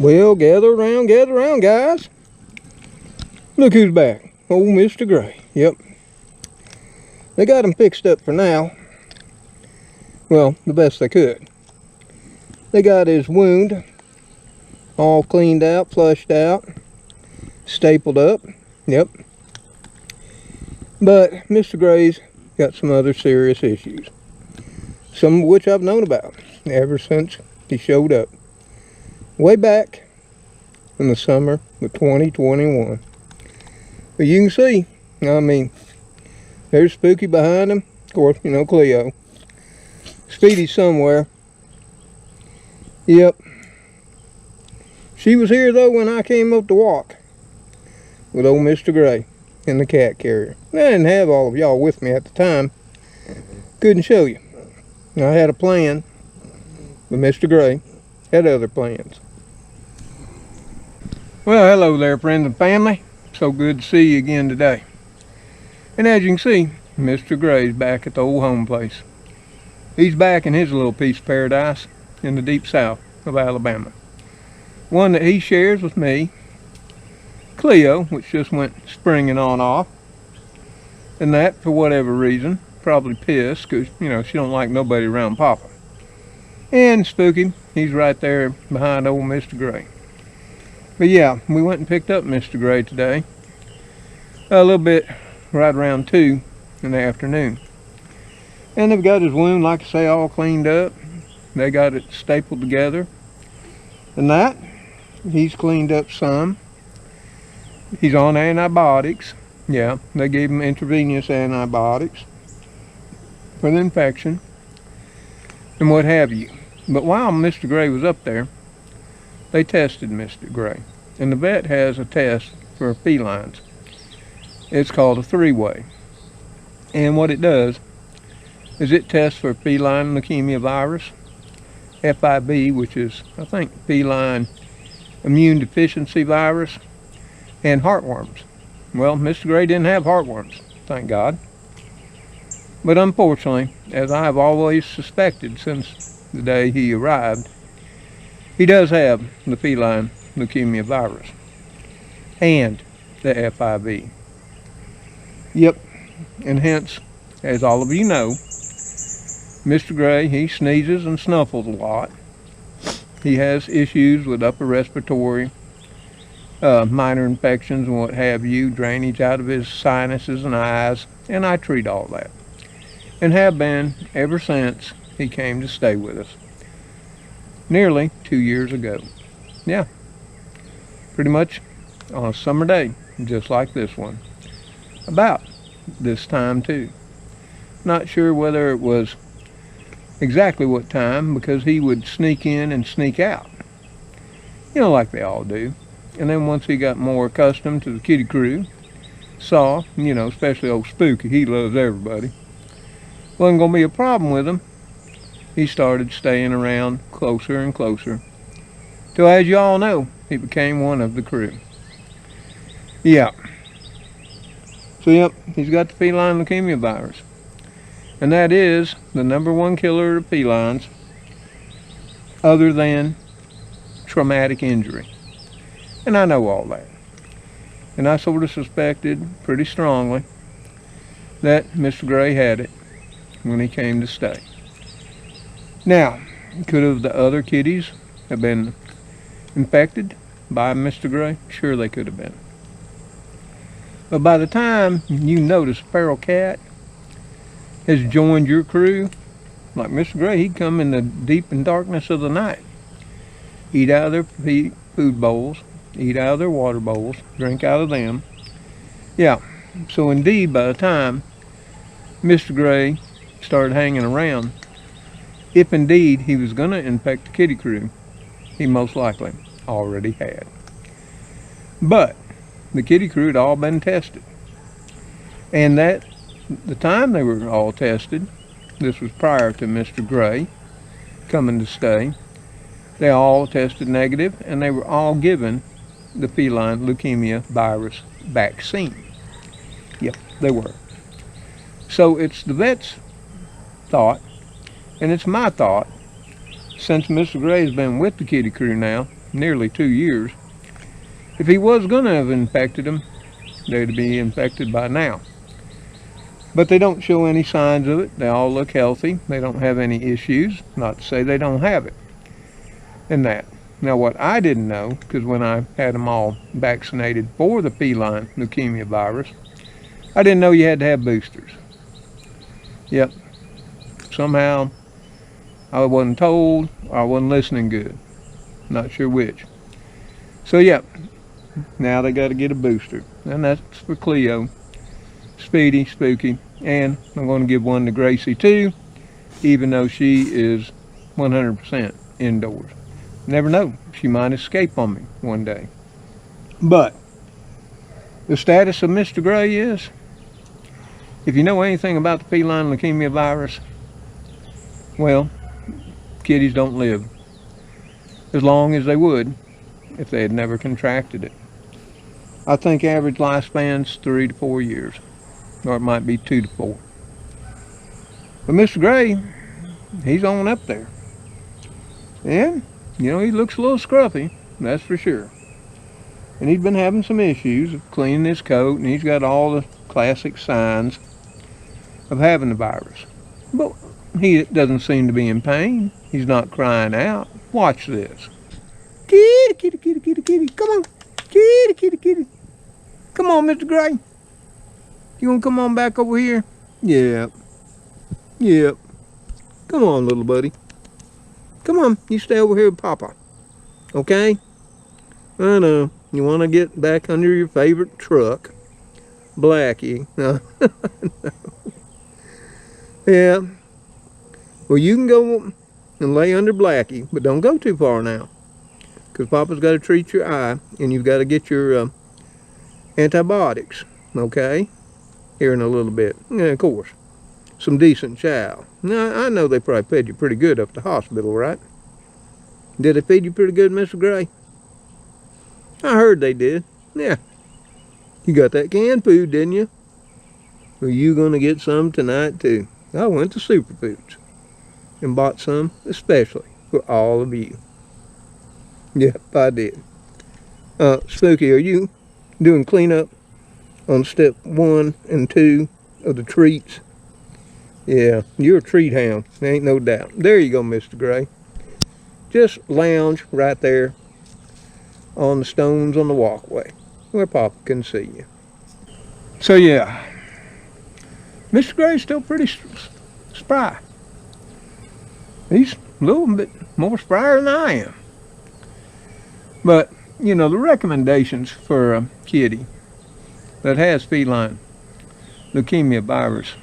Well, gather around, guys. Look who's back. Old Mr. Gray. Yep. They got him fixed up for now. Well, the best they could. They got his wound all cleaned out, flushed out, stapled up. Yep. But Mr. Gray's got some other serious issues. Some of which I've known about ever since he showed up. Way back in the summer of 2021. But you can see, I mean, there's Spooky behind him. Of course, you know, Cleo. Speedy's somewhere. Yep. She was here, though, when I came up to walk with old Mr. Gray in the cat carrier. I didn't have all of y'all with me at the time. Couldn't show you. I had a plan, but Mr. Gray had other plans. Well, hello there, friends and family. So good to see you again today. And as you can see, Mr. Gray's back at the old home place. He's back in his little piece of paradise in the deep south of Alabama. One that he shares with me, Cleo, which just went springing on off. And that, for whatever reason, probably pissed because, you know, she don't like nobody around Papa. And Spooky, he's right there behind old Mr. Gray. But yeah, we went and picked up Mr. Gray today. A little bit right around 2 in the afternoon. And they've got his wound, like I say, all cleaned up. They got it stapled together. And that, he's cleaned up some. He's on antibiotics. Yeah, they gave him intravenous antibiotics for the infection and what have you. But while Mr. Gray was up there, they tested Mr. Gray. And the vet has a test for felines. It's called a 3-way. And what it does is it tests for feline leukemia virus, FIV, which is, I think, feline immune deficiency virus, and heartworms. Well, Mr. Gray didn't have heartworms, thank God. But unfortunately, as I have always suspected since the day he arrived, he does have the feline leukemia virus and the FIV. Yep, and hence, as all of you know, Mr. Gray, he sneezes and snuffles a lot. He has issues with upper respiratory, minor infections and what have you, drainage out of his sinuses and eyes, and I treat all that. And have been ever since he came to stay with us. Nearly 2 years ago. Yeah, pretty much on a summer day, just like this one. About this time too. Not sure whether it was exactly what time, because he would sneak in and sneak out. You know, like they all do. And then once he got more accustomed to the kitty crew, saw, you know, especially old Spooky, he loves everybody. Wasn't going to be a problem with him. He started staying around closer and closer. Till, as you all know, he became one of the crew. Yeah. So, yep, he's got the feline leukemia virus. And that is the #1 killer of felines other than traumatic injury. And I know all that. And I sort of suspected pretty strongly that Mr. Gray had it when he came to stay. Now, could have the other kitties have been infected by Mr. Gray? Sure they could have been. But by the time you notice a feral cat has joined your crew, like Mr. Gray, he'd come in the deep and darkness of the night, eat out of their food bowls, eat out of their water bowls, drink out of them. Yeah, so indeed, by the time Mr. Gray started hanging around, if indeed he was going to infect the kitty crew, he most likely already had. But the kitty crew had all been tested. And that the time they were all tested, this was prior to Mr. Gray coming to stay, they all tested negative, and they were all given the feline leukemia virus vaccine. Yep, they were. So it's the vet's thought, and it's my thought, since Mr. Gray has been with the kitty crew now nearly 2 years. If he was going to have infected them, they'd be infected by now. But they don't show any signs of it. They all look healthy. They don't have any issues. Not to say they don't have it. And that. Now what I didn't know, because when I had them all vaccinated for the feline leukemia virus, I didn't know you had to have boosters. Yep. Somehow I wasn't told, or I wasn't listening good. Not sure which. So yep. Now they got to get a booster. And that's for Cleo, Speedy, Spooky, and I'm going to give one to Gracie too, even though she is 100% indoors. Never know, she might escape on me one day. But the status of Mr. Gray is, if you know anything about the feline leukemia virus, well, kitties don't live as long as they would if they had never contracted it. I think average lifespan's 3 to 4 years, or it might be 2 to 4. But Mr. Gray, he's on up there. And, you know, he looks a little scruffy, that's for sure. And he's been having some issues of cleaning his coat, and he's got all the classic signs of having the virus. But he doesn't seem to be in pain. He's not crying out. Watch this. Kitty, kitty, kitty, kitty, kitty, come on. Kitty, kitty, kitty. Come on, Mr. Gray. You want to come on back over here? Yep. Yep. Come on, little buddy. Come on, you stay over here with Papa. Okay? I know. You want to get back under your favorite truck. Blackie. No. Yeah. Well, you can go and lay under Blackie, but don't go too far now. Because Papa's got to treat your eye, and you've got to get your antibiotics, okay? Here in a little bit. And of course, some decent chow. Now, I know they probably fed you pretty good up at the hospital, right? Did they feed you pretty good, Mr. Gray? I heard they did. Yeah. You got that canned food, didn't you? Well, you going to get some tonight, too. I went to Superfoods and bought some especially for all of you. Yep, I did. Spooky, are you doing cleanup on step 1 and 2 of the treats? Yeah, you're a treat hound, there ain't no doubt. There you go, Mr. Gray. Just lounge right there on the stones on the walkway where Papa can see you. So yeah, Mr. Gray's still pretty spry. He's a little bit more spryer than I am. But, you know, the recommendations for a kitty that has feline leukemia virus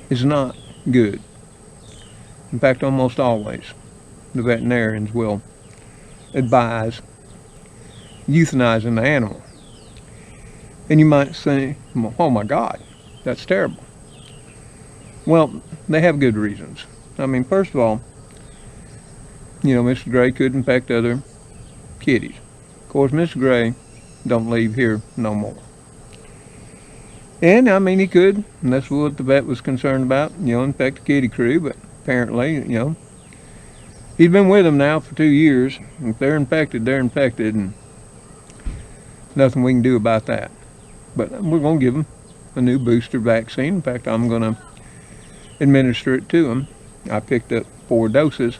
is not good. In fact, almost always the veterinarians will advise euthanizing the animal. And you might say, oh my God, that's terrible. Well, they have good reasons. I mean, first of all, you know, Mr. Gray could infect other kitties. Of course, Mr. Gray don't leave here no more. And, I mean, he could, and that's what the vet was concerned about, you know, infect the kitty crew, but apparently, you know, he's been with them now for 2 years. If they're infected, and nothing we can do about that. But we're going to give them a new booster vaccine. In fact, I'm going to administer it to them. I picked up 4 doses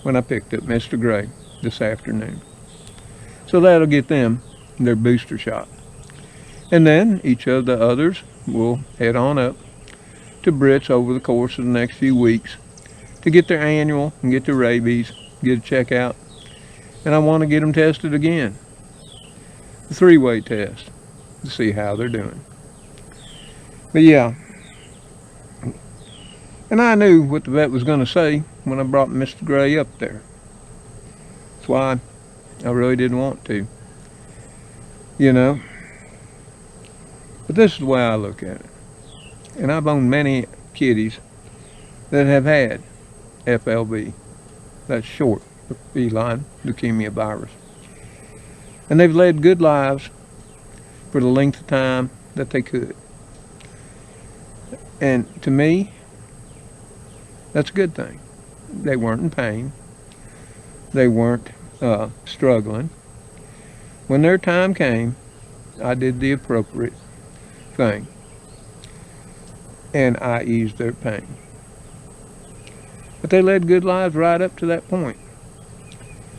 when I picked up Mr. Gray this afternoon. So that'll get them their booster shot. And then each of the others will head on up to Britt's over the course of the next few weeks to get their annual and get their rabies, get a checkout. And I want to get them tested again. The 3-way test to see how they're doing. But yeah. And I knew what the vet was going to say when I brought Mr. Gray up there. That's why I really didn't want to. You know. But this is the way I look at it. And I've owned many kitties that have had FLV. That's short for feline leukemia virus. And they've led good lives for the length of time that they could. And to me, that's a good thing. They weren't in pain. They weren't struggling. When their time came, I did the appropriate thing, and I eased their pain. But they led good lives right up to that point.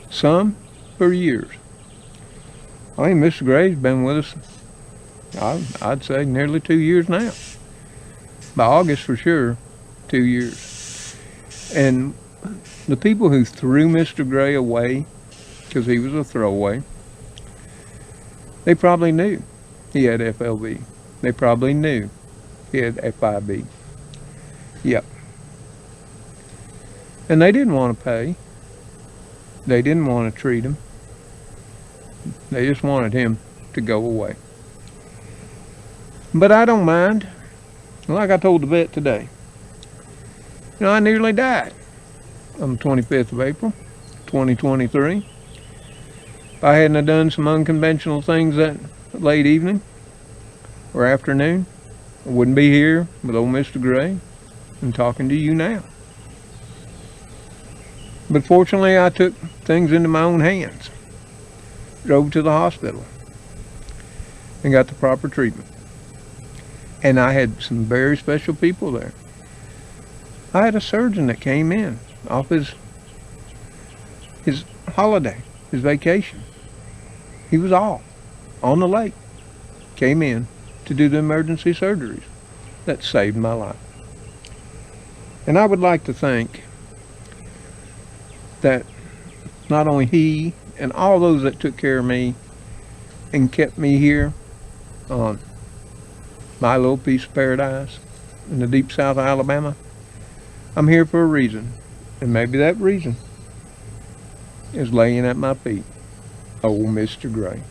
Some for years. I mean, Mr. Gray's been with us, I'd say, nearly 2 years now. By August, for sure, 2 years. And the people who threw Mr. Gray away, because he was a throwaway, they probably knew he had FLV. They probably knew he had FIB. Yep. And they didn't want to pay. They didn't want to treat him. They just wanted him to go away. But I don't mind. Like I told the vet today, I nearly died on the 25th of April, 2023. If I hadn't have done some unconventional things that late evening or afternoon, I wouldn't be here with old Mr. Gray and talking to you now. But fortunately, I took things into my own hands. Drove to the hospital and got the proper treatment. And I had some very special people there. I had a surgeon that came in off his holiday, his vacation. He was off on the lake. Came in to do the emergency surgeries. That saved my life. And I would like to think that not only he and all those that took care of me and kept me here on my little piece of paradise in the deep south of Alabama, I'm here for a reason. And maybe that reason is laying at my feet, old Mr. Gray.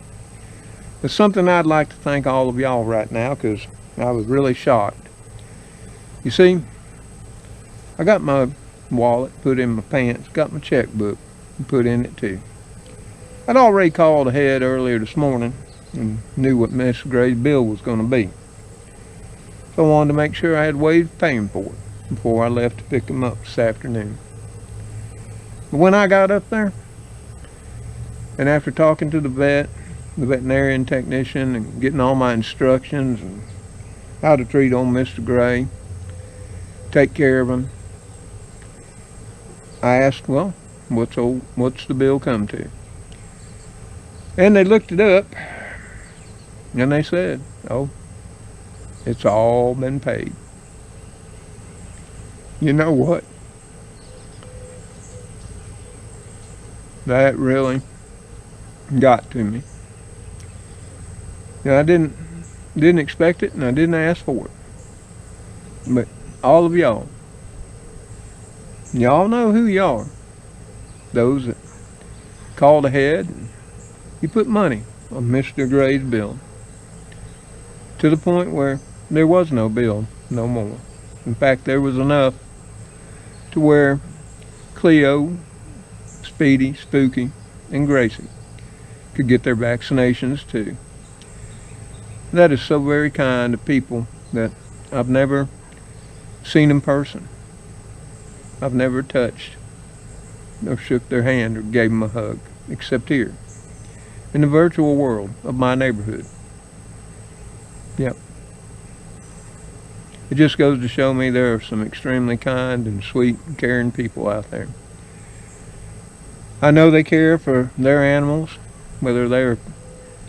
It's something I'd like to thank all of y'all right now, because I was really shocked. You see, I got my wallet put in my pants, got my checkbook and put in it too. I'd already called ahead earlier this morning and knew what Mr. Gray's bill was going to be. So I wanted to make sure I had ways of paying for it before I left to pick him up this afternoon. But when I got up there, and after talking to the veterinarian technician, and getting all my instructions and how to treat old Mr. Gray, take care of him, I asked, well, what's the bill come to? And they looked it up, and they said, oh, it's all been paid. You know what? That really got to me. I didn't expect it, and I didn't ask for it. But all of y'all know who you are. Those that called ahead, and you put money on Mr. Gray's bill to the point where there was no bill no more. In fact, there was enough to where Cleo, Speedy, Spooky, and Gracie could get their vaccinations too. That is so very kind of people that I've never seen in person. I've never touched or shook their hand or gave them a hug, except here in the virtual world of my neighborhood. Yep. It just goes to show me there are some extremely kind and sweet and caring people out there. I know they care for their animals, whether they're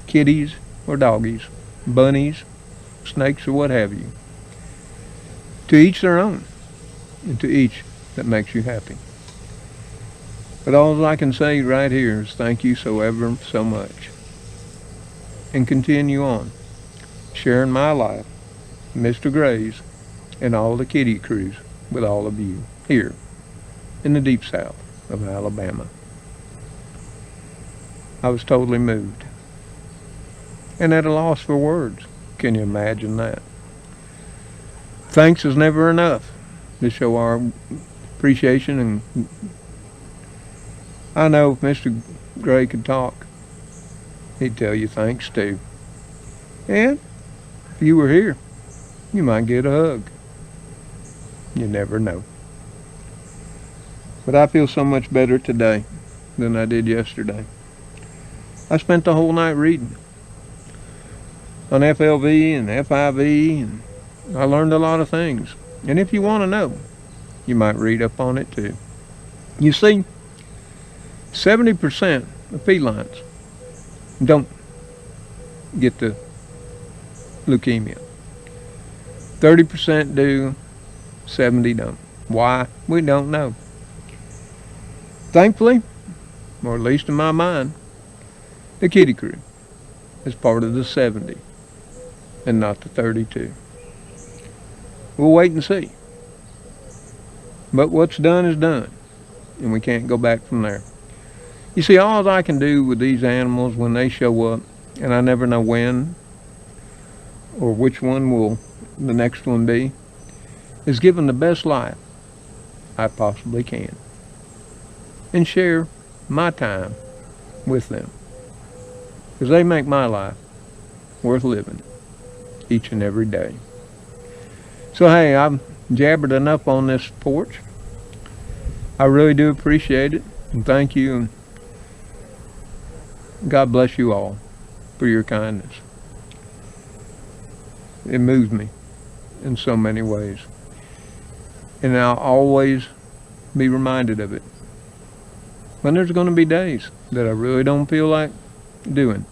kitties or doggies, bunnies, snakes, or what have you. To each their own, and to each that makes you happy. But all I can say right here is thank you so ever so much. And continue on sharing my life, Mr. Gray's, and all the kitty crews with all of you here in the deep south of Alabama. I was totally moved and at a loss for words. Can you imagine that? Thanks is never enough to show our appreciation, and I know if Mr. Gray could talk, he'd tell you thanks too. And if you were here, you might get a hug. You never know. But I feel so much better today than I did yesterday. I spent the whole night reading on FLV and FIV, and I learned a lot of things. And if you want to know, you might read up on it too. You see, 70% of felines don't get the leukemia. 30% do, 70 don't. Why? We don't know. Thankfully, or at least in my mind, the kitty crew is part of the 70 and not the 32. We'll wait and see. But what's done is done, and we can't go back from there. You see, all I can do with these animals when they show up, and I never know when or which one will the next one be, is give them the best life I possibly can and share my time with them, because they make my life worth living each and every day. So hey, I've jabbered enough on this porch. I really do appreciate it, and thank you, and God bless you all for your kindness. It moves me in so many ways, and I'll always be reminded of it when there's going to be days that I really don't feel like doing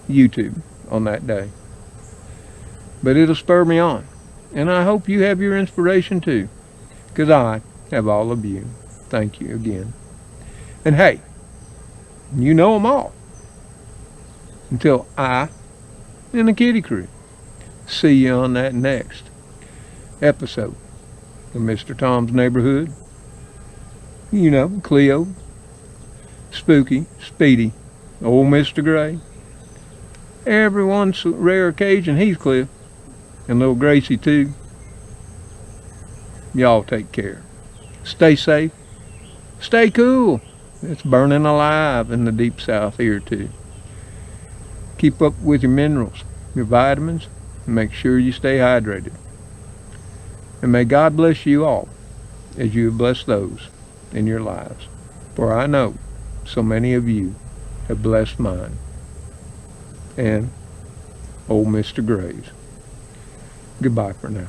YouTube on that day. But it'll spur me on, and I hope you have your inspiration too, because I have all of you. Thank you again. And hey, you know them all. Until I and the kitty crew see you on that next episode of Mr. Tom's Neighborhood. You know, Cleo, Spooky, Speedy, old Mr. Gray. Every once a rare occasion, Heathcliff, and little Gracie too. Y'all take care. Stay safe. Stay cool. It's burning alive in the deep south here too. Keep up with your minerals, your vitamins, and make sure you stay hydrated. And may God bless you all as you have blessed those in your lives. For I know so many of you have blessed mine. And old Mr. Gray's. Goodbye for now.